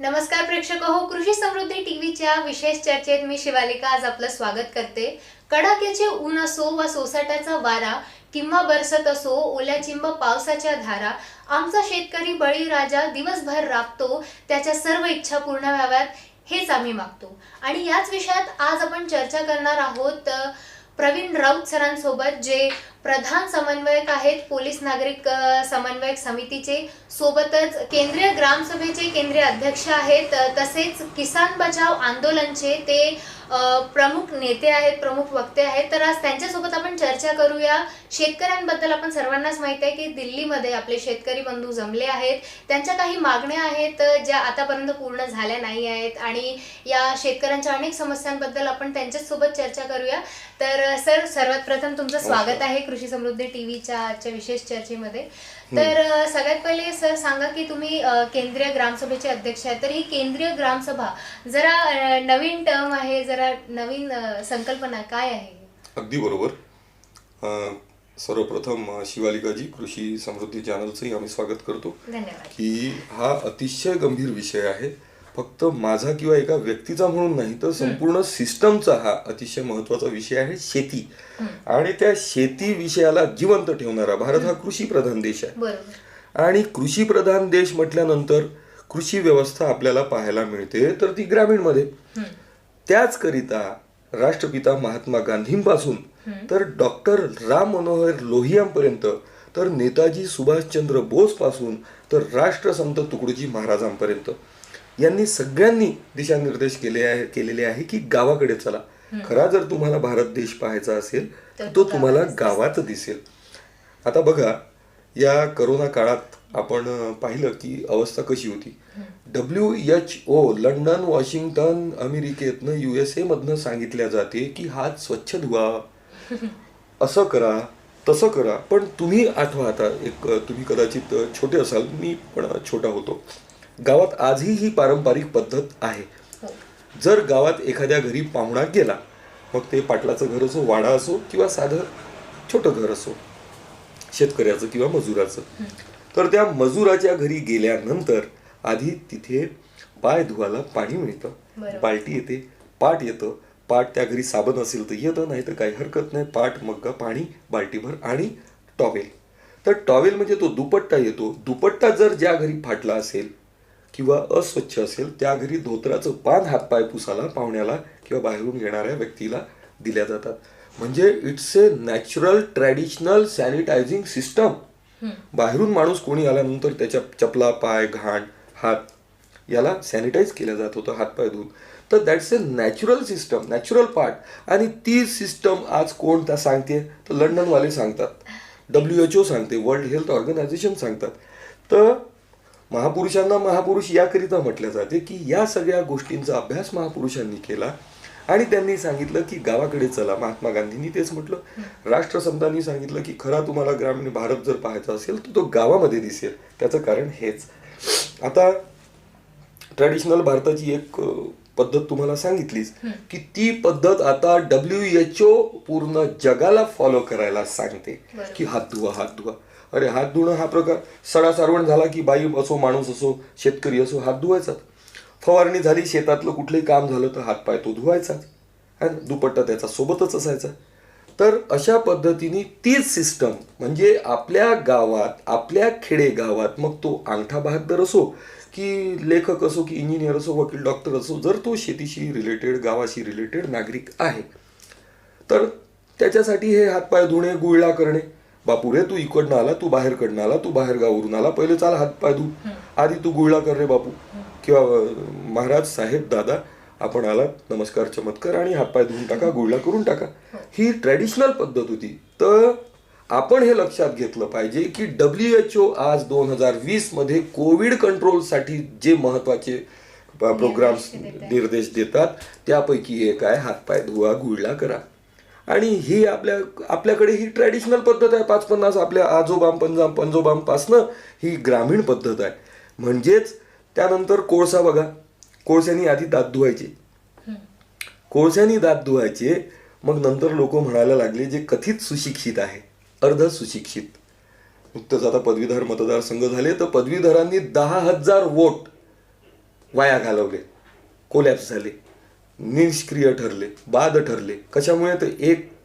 नमस्कार प्रेक्षक हो, कृषी समृद्धी टीव्हीच्या विशेष चर्चेत मी शिवालिका आज आपलं स्वागत करते। कडाक्याचे ऊन असो व सोसाट्याचा वारा किंवा बरसत असो ओल्या चिंब पावसाच्या धारा, आमचा शेतकरी बळीराजा दिवसभर राबतो, त्याच्या सर्व इच्छा पूर्ण व्हाव्यात हेच आम्ही मागतो। आणि याच विषयात आज आपण चर्चा करणार आहोत प्रवीण राऊत सरांसोबत, जे प्रधान समन्वयक आहेत पोलीस नागरिक समन्वयक समितीचे, सोबतच केंद्रीय ग्रामसभेचे केंद्रीय अध्यक्ष आहेत, तसेच किसान बचाव आंदोलनचे ते प्रमुख नेते आहेत, प्रमुख वक्ते आहेत। तर आज त्यांच्यासोबत आपण चर्चा करूया। शेतकऱ्यांबद्दल आपण सर्वांनाच माहिती आहे की दिल्लीमध्ये आपले शेतकरी बंधू जमले आहेत, त्यांच्या काही मागण्या आहेत ज्या आतापर्यंत पूर्ण झाल्या नाही आहेत आणि या शेतकऱ्यांच्या अनेक समस्यांबद्दल आपण त्यांच्यासोबत चर्चा करूया। तर सर, सर्वात प्रथम तुमचं स्वागत आहे कृषी समृद्धी टीव्हीच्या आजच्या विशेष चर्चेमध्ये। तर सगळ्यात पहिले सर सांगा की तुम्ही केंद्रीय ग्रामसभेचे अध्यक्ष आहेत, तर ही केंद्रीय ग्रामसभा जरा नवीन टर्म आहे, जरा नवीन संकल्पना काय आहे? अगदी बरोबर। सर्वप्रथम शिवालिकाजी, कृषी समृद्धी चॅनलचंही आम्ही स्वागत करतो। धन्यवाद। की हा अतिशय गंभीर विषय आहे, फक्त माझा किंवा एका व्यक्तीचा म्हणून नाही तर संपूर्ण सिस्टमचा हा अतिशय महत्त्वाचा विषय आहे, शेती। आणि त्या शेती विषयाला जिवंत ठेवणारा भारत हा कृषी प्रधान देश आहे। बरोबर। आणि कृषी प्रधान देश म्हटल्यानंतर कृषी व्यवस्था आपल्याला पाहायला मिळते तर ती ग्रामीणमध्ये। त्याचकरिता राष्ट्रपिता महात्मा गांधींपासून तर डॉक्टर राम मनोहर लोहियांपर्यंत, तर नेताजी सुभाषचंद्र बोस पासून तर राष्ट्रसंत तुकडोजी महाराजांपर्यंत यांनी सगळ्यांनी दिशानिर्देश केलेले आहे की गावाकडे चला। खरा जर तुम्हाला भारत देश पाहायचा असेल तर तो तुम्हाला गावात दिसेल। आता बघा, या करोना काळात आपण पाहिलं की अवस्था कशी होती। WHO लंडन, वॉशिंग्टन, अमेरिकेतनं, USA मधनं सांगितल्या जाते की हात स्वच्छ धुवा, असं करा तसं करा। पण तुम्ही आठवा, आता तुम्ही कदाचित छोटे असाल, मी पण छोटा होतो, गावात आजही ही पारंपरिक पद्धत आहे। जर गावात एखाद्या घरी पाहुणा गेला, मग ते पाटलाचं घर असो, वाडा असो किंवा साधं छोटं घर असो, शेतकऱ्याचं किंवा मजुराचं, तर त्या मजुराच्या घरी गेल्यानंतर आधी तिथे पाय धुवायला पाणी मिळतं, बाल्टी येते, पाट येतं, पाट त्या घरी साबण असेल तर येतं, नाही तर काही हरकत नाही, पाट, मग्गा, पाणी, बाल्टीभर आणि टॉवेल। तर टॉवेल म्हणजे तो दुपट्टा येतो। दुपट्टा जर ज्या घरी फाटला असेल किंवा अस्वच्छ असेल त्या घरी धोतराचं पान हातपाय पुसायला पाहुण्याला किंवा बाहेरून येणाऱ्या व्यक्तीला दिल्या जातात। म्हणजे it's a natural traditional sanitising system. बाहेरून माणूस कोणी आल्यानंतर त्याच्या चपला, पाय, घाण, हात याला सॅनिटाईज केलं जात होतं हातपाय धुवून। तर that's A natural system, natural part. आणि ती सिस्टम आज कोण त्या सांगते तर लंडनवाले सांगतात, WHO सांगते, वर्ल्ड हेल्थ ऑर्गनायझेशन सांगतात। तर महापुरुषांना महापुरुष याकरिता म्हटलं जाते की या सगळ्या गोष्टींचा अभ्यास महापुरुषांनी केला आणि त्यांनी सांगितलं की गावाकडे चला। महात्मा गांधींनी तेच म्हटलं, राष्ट्रसंतांनी सांगितलं की खरा तुम्हाला ग्रामीण भारत जर पाहायचा असेल तर तो गावामध्ये दिसेल। त्याचं कारण हेच। आता ट्रॅडिशनल भारताची एक पद्धत तुम्हाला सांगितलीच की ती पद्धत आता WHO पूर्ण जगाला फॉलो करायला सांगते की हात धुवा, हात धुवा। अरे, हात धुणं हा प्रकार सडा सारवण झाला की बाई असो, माणूस असो, शेतकरी असो, हात धुवायचाच। फवारणी झाली, शेतातलं कुठलंही काम झालं तर हातपाय तो धुवायचाच, दुपट्टा त्याचा सोबतच असायचा। तर अशा पद्धतीने तीच सिस्टम म्हणजे आपल्या गावात, आपल्या खेडेगावात, मग तो अंगठा बहादर असो की लेखक असो की इंजिनियर असो, वकील, डॉक्टर असो, जर तो शेतीशी रिलेटेड, गावाशी रिलेटेड नागरिक आहे तर त्याच्यासाठी हे हातपाय धुणे, गुळला करणे। बापू रे, तू इकडनं आला, तू बाहेरकडनं आला, तू बाहेर गावावरून आला, पहिले चाल हातपाय धु, आधी तू गुळला कर रे बापू, किंवा महाराज, साहेब, दादा, आपण आलात, नमस्कार, चमत्कार, आणि हातपाय धुवून टाका, गुळला करून टाका। ही ट्रॅडिशनल पद्धत होती। तर आपण हे लक्षात घेतलं पाहिजे की WHO आज 2020 मध्ये कोविड कंट्रोलसाठी जे महत्वाचे प्रोग्राम्स, निर्देश देतात त्यापैकी एक आहे हातपाय धुवा, गुळला करा। आणि ही आपल्याकडे ही ट्रॅडिशनल पद्धत आहे। 50-50 आपल्या पंजोबांपासनं ही ग्रामीण पद्धत आहे। म्हणजेच त्यानंतर कोळसा बघा, कोळशानी आधी दात धुवायचे, कोळशानी दात धुवायचे, मग नंतर लोक म्हणायला लागले जे कथित सुशिक्षित आहे, अर्ध सुशिक्षित, नुकतंच आता पदवीधर मतदारसंघ झाले तर पदवीधरांनी 10,000 वोट वाया घालवले, कोलॅप्स झाले, निष्क्रिय ठरले, बाद ठरले. कशामुळे? तर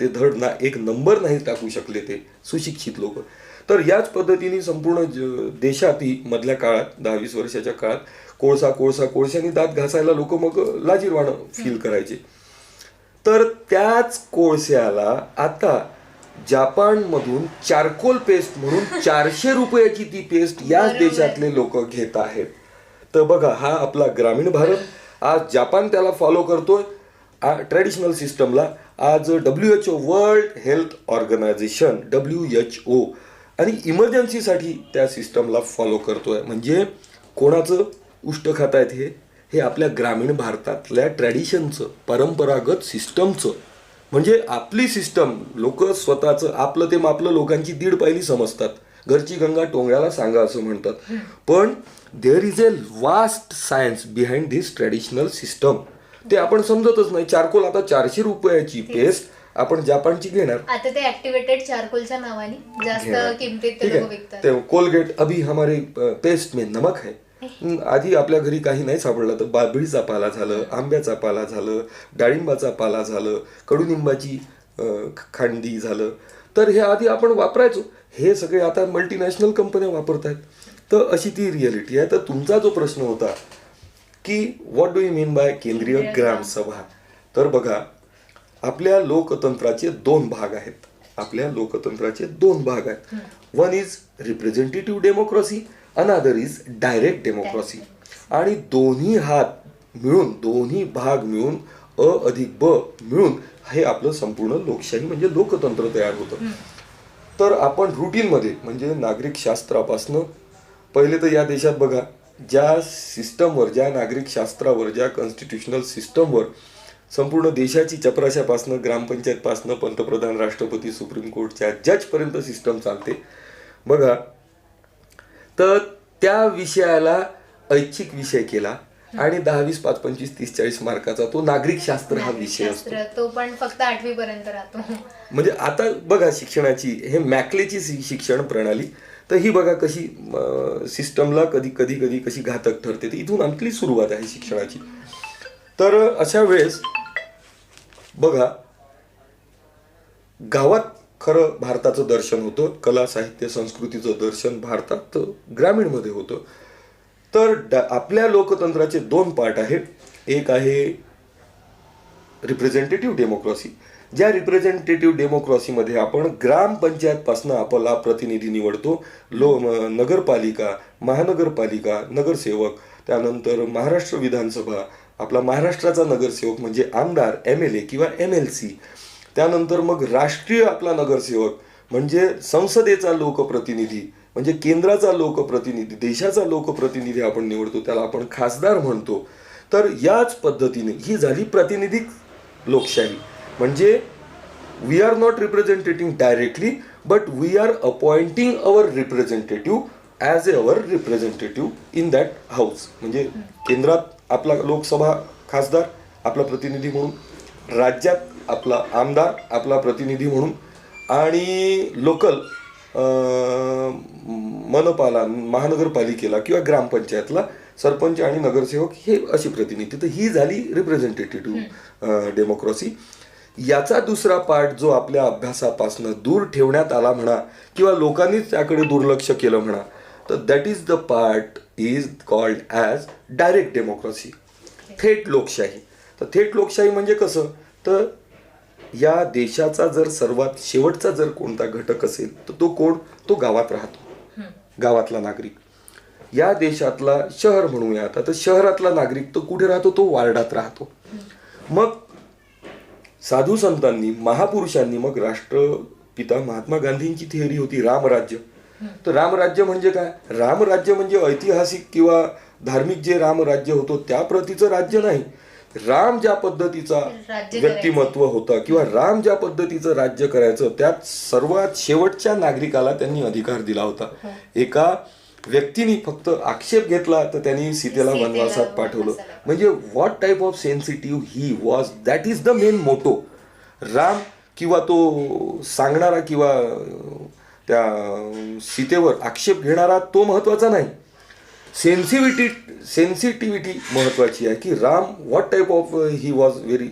ते धड ना एक नंबर नाही टाकू शकले ते सुशिक्षित लोक. तर याच पद्धतीने संपूर्ण देशातही मधल्या काळात 10-20 वर्षाच्या काळात कोळशाने दात घासायला लोक मग लाजीरवाणं फील करायचे. तर त्याच कोळशाला आता जपानमधून चारकोल पेस्ट म्हणून 400 रुपयाची ती पेस्ट याच देशातले लोक घेत आहेत. तर बघा, हा आपला ग्रामीण भारत आज जपान त्याला फॉलो करतोय ट्रॅडिशनल सिस्टमला. आज WHO world health organisation WHO आणि इमर्जन्सीसाठी त्या सिस्टमला फॉलो करतोय. म्हणजे कोणाचं उष्ट खातायत हे आपल्या ग्रामीण भारतातल्या ट्रॅडिशनचं, परंपरागत सिस्टमचं. म्हणजे आपली सिस्टम लोक स्वतःचं आपलं ते मापलं लोकांची दीड पायली समजतात. घरची गंगा टोंगळ्याला सांगा असं म्हणतात. पण there is a vast science behind this traditional system. ते आपण समजतच नाही. चारकोल आता 400 रुपयाची पेस्ट आपण जपानची घेणार. आता ते ऍक्टिव्हेटेड चारकोलच्या नावाने जास्त किमतीत ते लोक विकतात. ते कोलगेट अभी हमारे पेस्ट में नमक है. आधी आपल्या घरी काही नाही सापडलं तर बाभळीचा पाला झालं, आंब्याचा पाला झालं, डाळिंबाचा पाला झालं, कडुनिंबाची खांडी झालं, तर हे आधी आपण वापरायचो. हे सगळे आता मल्टीनॅशनल कंपन्या वापरत आहेत. तर अशी ती रियालिटी आहे. तर तुमचा जो प्रश्न होता की what do you mean by केंद्रीय ग्रामसभा, तर बघा, आपल्या लोकतंत्राचे 2 भाग आहेत. आपल्या लोकतंत्राचे 2 भाग आहेत. One is representative democracy, another is direct democracy. आणि दोन्ही भाग मिळून अ अधिक ब मिळून हे आपलं संपूर्ण लोकशाही म्हणजे लोकतंत्र तयार होतं. तर आपण रुटीनमध्ये म्हणजे नागरिक शास्त्रापासनं पहिले तर या देशात बघा, ज्या सिस्टमवर, ज्या नागरिक शास्त्रावर, ज्या कॉन्स्टिट्युशनल सिस्टमवर संपूर्ण देशाची चपराशापासनं, ग्रामपंचायतपासनं, पंतप्रधान, राष्ट्रपती, सुप्रीम कोर्टच्या जजपर्यंत सिस्टम चालते बघा. तर त्या विषयाला ऐच्छिक विषय केला आणि 10, 20, 5, 25, 30, 40 मार्काचा तो नागरिक शास्त्र हा विषय असतो. तो पण फक्त 8वी पर्यंत राहतो. म्हणजे आता बघा शिक्षणाची हे मॅकलेची शिक्षण प्रणाली, तर ही बघा कशी सिस्टमला कधी कशी घातक ठरते. तर इथून आपली सुरुवात आहे शिक्षणाची. तर अशा वेळेस बघा, गावात खरं भारताचं दर्शन होतं, कला साहित्य संस्कृतीचं दर्शन भारतात ग्रामीणमध्ये होतं. तर आपल्या लोकतंत्राचे 2 पार्ट आहेत. एक आहे रिप्रेझेंटेटिव्ह डेमोक्रेसी. ज्या रिप्रेझेंटेटिव्ह डेमोक्रेसीमध्ये आपण ग्रामपंचायतपासून आपला प्रतिनिधी निवडतो. नगरपालिका, महानगरपालिका, नगरसेवक, त्यानंतर महाराष्ट्र विधानसभा, आपला महाराष्ट्राचा नगरसेवक म्हणजे आमदार, MLA किंवा MLC, त्यानंतर मग राष्ट्रीय आपला नगरसेवक म्हणजे संसदेचा लोकप्रतिनिधी म्हणजे केंद्राचा लोकप्रतिनिधी, देशाचा लोकप्रतिनिधी आपण निवडतो, त्याला आपण खासदार म्हणतो. तर याच पद्धतीने ही झाली प्रातिनिधिक लोकशाही. म्हणजे we are not representating directly but we are appointing our representative as our representative in that house. म्हणजे केंद्रात आपला लोकसभा खासदार आपला प्रतिनिधी म्हणून, राज्यात आपला आमदार आपला प्रतिनिधी म्हणून, आणि लोकल मनपाला, महानगरपालिकेला किंवा ग्रामपंचायतला सरपंच आणि नगरसेवक हे अशी प्रतिनिधी. तर ही झाली रिप्रेझेंटेटिव्ह डेमोक्रेसी. याचा दुसरा पार्ट जो आपल्या अभ्यासापासून दूर ठेवण्यात आला म्हणा किंवा लोकांनीच त्याकडे दुर्लक्ष केलं म्हणा, तर that is the part is called as direct democracy, थेट लोकशाही. तर थेट लोकशाही म्हणजे कसं, तर या देशाचा जर सर्वात शेवटचा जर कोणता घटक असेल तर तो कोण, तो गावात राहतो, गावातला नागरिक. या देशातला शहर म्हणूया आता, तर शहरातला नागरिक तो कुठे राहतो, तो वार्डात राहतो. मग साधू संतांनी, महापुरुषांनी, मग राष्ट्रपिता महात्मा गांधींची थिअरी होती रामराज्य. तर रामराज्य म्हणजे काय, रामराज्य म्हणजे ऐतिहासिक किंवा धार्मिक जे रामराज्य होतं त्या प्रतीचं राज्य नाही. राम ज्या पद्धतीचा व्यक्तिमत्व होता किंवा राम ज्या पद्धतीचं राज्य करायचं त्यात सर्वात शेवटच्या नागरिकाला त्यांनी अधिकार दिला होता. एका व्यक्तीने फक्त आक्षेप घेतला तर त्यांनी सीतेला वनवासात पाठवलं. म्हणजे what type of sensitive he was, that is the main motto. Ram किंवा तो सांगणारा किंवा त्या सीतेवर आक्षेप घेणारा तो महत्वाचा नाही. सेन्सिटिव्हिटी महत्वाची आहे की Ram what type of he was very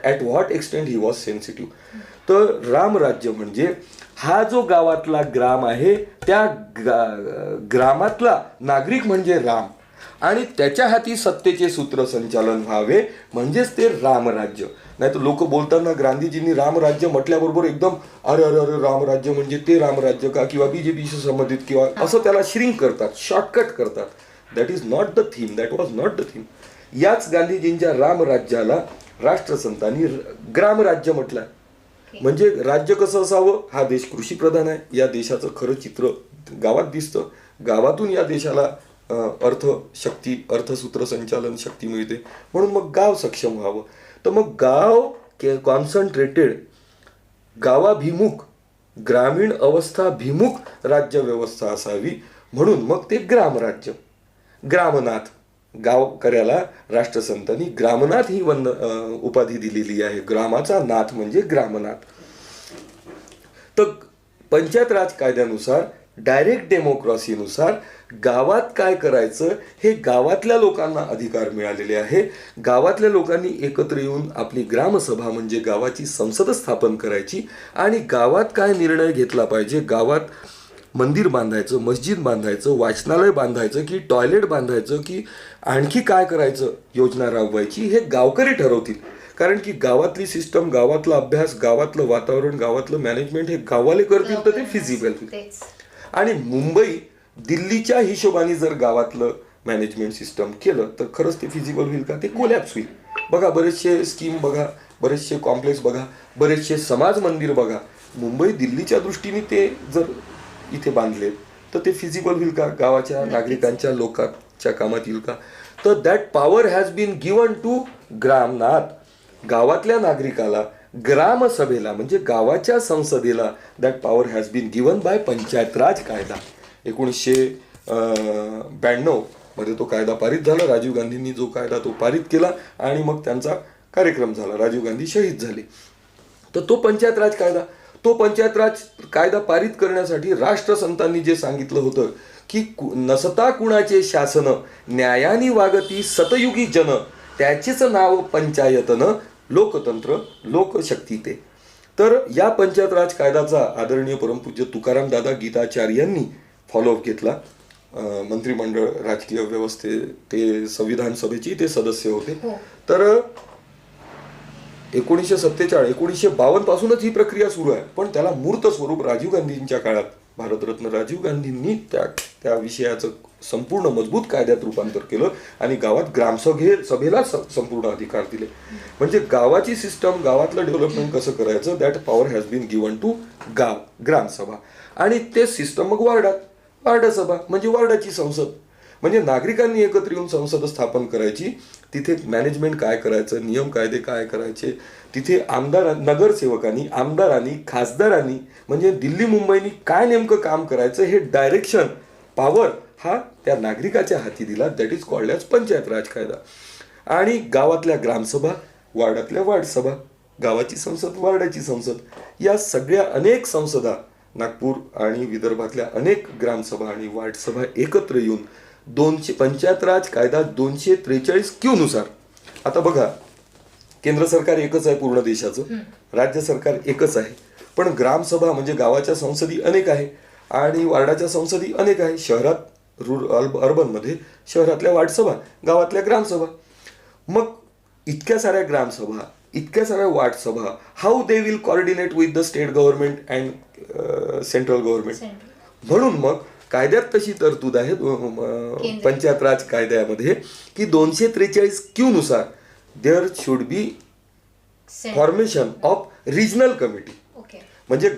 at what extent he was sensitive. तर रामराज्य म्हणजे हा जो गावातला ग्राम आहे त्या ग्रामातला नागरिक म्हणजे राम आणि त्याच्या हाती सत्तेचे सूत्रसंचालन व्हावे म्हणजेच ते रामराज्य. नाही तर लोक बोलताना गांधीजींनी रामराज्य म्हटल्याबरोबर एकदम अरे अरे अरे रामराज्य म्हणजे ते रामराज्य का किंवा बीजेपीशी संबंधित किंवा असं त्याला श्रिंक करतात, शॉर्टकट करतात. That is not the theme, that was not the theme. याच गांधीजींच्या रामराज्याला राष्ट्रसंतांनी ग्रामराज्य म्हटलंय. म्हणजे राज्य कसं असावं, हा देश कृषीप्रधान आहे, या देशाचं खरं चित्र गावात दिसतं, गावातून या देशाला अर्थसूत्र संचालन शक्ती मिळते. म्हणून मग गाव सक्षम व्हावं. तर मग गाव कॉन्सन्ट्रेटेड गावाभिमुख ग्रामीण अवस्थाभिमुख राज्य व्यवस्था असावी म्हणून मग ते ग्रामराज्य. ग्रामनाथ गावकऱ्याला राष्ट्रसंतांनी ग्रामनाथ ही उपाधी दिलेली आहे. ग्रामाचा नाथ म्हणजे ग्रामनाथ. तर पंचायत राज कायद्यानुसार डायरेक्ट डेमोक्रेसीनुसार गावात काय करायचं हे गावातल्या लोकांना अधिकार मिळालेले आहे. गावातल्या लोकांनी एकत्र येऊन आपली ग्रामसभा म्हणजे गावाची संसद स्थापन करायची आणि गावात काय निर्णय घेतला पाहिजे, गावात मंदिर बांधायचं, मस्जिद बांधायचं, वाचनालय बांधायचं की टॉयलेट बांधायचं की आणखी काय करायचं, योजना राबवायची हे गावकरी ठरवतील. कारण की गावातली सिस्टम, गावातला अभ्यास, गावातलं वातावरण, गावातलं मॅनेजमेंट हे गाववाले करतील तर ते फिजिबल होईल. आणि मुंबई दिल्लीच्या हिशोबाने जर गावातलं मॅनेजमेंट सिस्टम केलं तर खरंच ते फिजिबल होईल का, ते कोलॅप्स होईल. बघा बरेचसे स्कीम बघा, बरेचसे कॉम्प्लेक्स बघा, बरेचसे समाज मंदिर बघा, मुंबई दिल्लीच्या दृष्टीने ते जर इथे बांधले तर ते फिजिबल होईल का, गावाच्या नागरिकांच्या लोकांच्या कामात येईल का. तर that power has been given to ग्रामनाथ. गावातल्या नागरिकाला ग्रामसभेला म्हणजे गावाच्या संसदेला that power has been given by panchayat raj कायदा. 1992 मध्ये तो कायदा पारित झाला. राजीव गांधींनी जो कायदा तो पारित केला आणि मग त्यांचा कार्यक्रम झाला, राजीव गांधी शहीद झाले. तर तो पंचायत राज कायदा पारित करण्यासाठी राष्ट्रसंतांनी जे सांगितलं होतं की नसता कुणाचे शासन न्यायानी वागती सतयुगी जन त्याचेच नाव पंचायतन लोकतंत्र लोकशक्ती ते. तर या पंचायत राज कायद्याचा आदरणीय परमपूज्य तुकाराम दादा गीताचार्य यांनी फॉलोअप घेतला. मंत्रिमंडळ राजकीय व्यवस्थे ते संविधान सभेची ते सदस्य होते. तर 1952 पासूनच ही प्रक्रिया सुरू आहे. पण त्याला मूर्त स्वरूप राजीव गांधींच्या काळात भारतरत्न राजीव गांधींनी त्या विषयाचं संपूर्ण मजबूत कायद्यात रूपांतर केलं आणि गावात ग्रामसभेला संपूर्ण अधिकार दिले. म्हणजे गावाची सिस्टम, गावातलं डेव्हलपमेंट कसं करायचं, that power has been given to ग्रामसभा. आणि ते सिस्टम मग वार्डसभा म्हणजे वार्डाची संसद. म्हणजे नागरिकांनी एकत्र येऊन संसद स्थापन करायची. तिथे मॅनेजमेंट काय करायचं, नियम कायदे काय करायचे, तिथे नगरसेवकांनी, आमदारांनी, खासदारांनी म्हणजे दिल्ली मुंबईनी काय नेमकं काम करायचं हे डायरेक्शन पॉवर हा त्या नागरिकाच्या हाती दिला. That is called as panchayat raj कायदा. आणि गावातल्या ग्रामसभा, वार्डातल्या वार्डसभा, गावाची संसद, वार्डाची संसद, या सगळ्या अनेक संसदा, नागपूर आणि विदर्भातल्या अनेक ग्रामसभा आणि वार्डसभा एकत्र येऊन पंचायत राज कायदा 243 नुसार. आता बघा, केंद्र सरकार एकच आहे पूर्ण देशाचं, राज्य सरकार एकच आहे, पण ग्रामसभा म्हणजे गावाच्या संसदी अनेक आहे आणि वार्डाच्या संसदी अनेक आहे. शहरात अर्बनमध्ये शहरातल्या वार्डसभा, गावातल्या ग्रामसभा. मग इतक्या साऱ्या ग्रामसभा, इतक्या साऱ्या वार्डसभा, how they will coordinate with the state government and central government. म्हणून मग कायद्यात तशी तरतूद आहे पंचायत राज कायद्यामध्ये की 243 नुसार there should be formation of regional committee. म्हणजे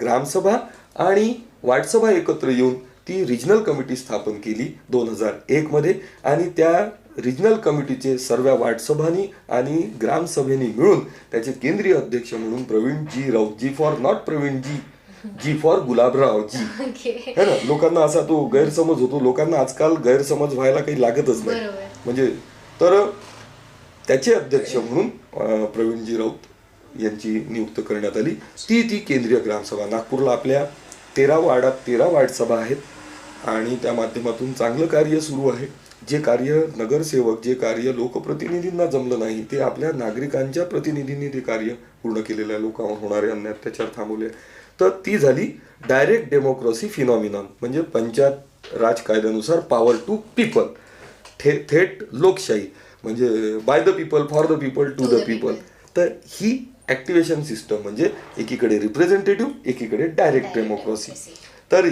ग्रामसभा आणि वार्डसभा एकत्र येऊन ती रिजनल कमिटी स्थापन केली 2001 मध्ये. आणि त्या रिजनल कमिटीचे सर्व वार्डसभानी आणि ग्रामसभेनी मिळून त्याचे केंद्रीय अध्यक्ष म्हणून Praveenji Raut, G for not Praveenji, G for Gulabrao ji, है ना. लोकांना असा तो गैरसमज होतो, लोकांना आजकाल गैरसमज व्हायला काही लागतच नाही. म्हणजे तर त्याचे अध्यक्ष म्हणून प्रवीणजी राऊत यांची नियुक्त करण्यात आली. ती केंद्रीय ग्रामसभा. नागपूरला आपल्या 13 वार्डात 13 वार्डसभा आहेत आणि त्या माध्यमातून चांगलं कार्य सुरू आहे. जे कार्य नगरसेवक, जे कार्य लोकप्रतिनिधींना जमलं नाही ते आपल्या नागरिकांच्या प्रतिनिधींनी ते कार्य पूर्ण केलेलं आहे. लोकांवर होणारे अन्याय अत्याचार थांबवले. तर ती झाली डायरेक्ट डेमोक्रेसी फिनॉमिनॉन, म्हणजे पंचायत राज कायद्यानुसार पॉवर टू पीपल, थेट लोकशाही, म्हणजे by the people, for the people, to the people. तर ही ॲक्टिव्हेशन सिस्टम म्हणजे एकीकडे रिप्रेझेंटेटिव्ह, एकीकडे डायरेक्ट डेमोक्रेसी. तर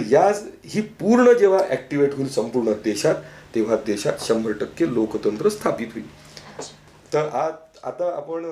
ही पूर्ण जेव्हा ॲक्टिवेट होईल संपूर्ण देशात, तेव्हा देशात 100% लोकतंत्र स्थापित होईल. तर आता आपण